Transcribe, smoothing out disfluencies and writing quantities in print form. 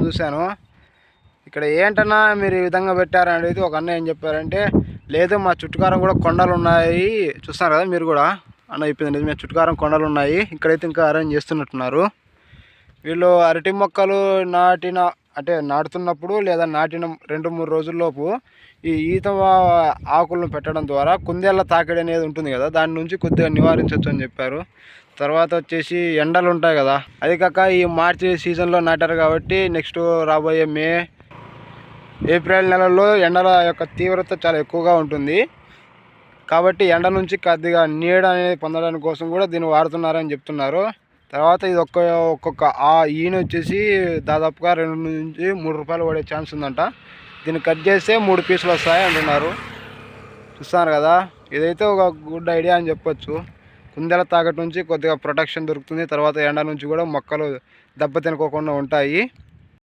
చూశాను. ఇక్కడ ఏంటన్నా మీరు ఈ విధంగా పెట్టారనేది ఒక అన్న ఏం చెప్పారంటే, లేదు మా చుట్టుకారం కూడా కొండలు ఉన్నాయి, చూస్తున్నారు కదా మీరు కూడా. అన్న చెప్పింది నిజమే, చుట్టుకారం కొండలు ఉన్నాయి, ఇక్కడైతే ఇంకా అరేంజ్ చేస్తున్నట్టున్నారు. వీళ్ళు అరటి మొక్కలు నాటుతున్నప్పుడు లేదా నాటిన 2-3 రోజుల్లోపు ఈ ఈత ఆకులను పెట్టడం ద్వారా కుందేళ్ళ తాకిడి అనేది ఉంటుంది కదా, దాని నుంచి కొద్దిగా నివారించవచ్చు అని చెప్పారు. తర్వాత వచ్చేసి ఎండలు ఉంటాయి కదా, అది కాక ఈ మార్చి సీజన్లో నాటారు కాబట్టి నెక్స్ట్ రాబోయే మే ఏప్రిల్ నెలల్లో ఎండల యొక్క తీవ్రత చాలా ఎక్కువగా ఉంటుంది. కాబట్టి ఎండ నుంచి కొద్దిగా నీడ అనేది పొందడానికి కోసం కూడా దీన్ని వాడుతున్నారని చెప్తున్నారు. తర్వాత ఇది ఒక్కొక్క ఈయన వచ్చేసి దాదాపుగా 2 నుంచి 3 రూపాయలు పడే ఛాన్స్ ఉందంట. దీన్ని కట్ చేస్తే 3 పీసులు వస్తాయి అంటున్నారు. చూస్తున్నారు కదా, ఇదైతే ఒక గుడ్ ఐడియా అని చెప్పొచ్చు. కుందేల తాకట్టు నుంచి కొద్దిగా ప్రొటెక్షన్ దొరుకుతుంది. తర్వాత ఎండ నుంచి కూడా మొక్కలు దెబ్బతినుకోకుండా ఉంటాయి.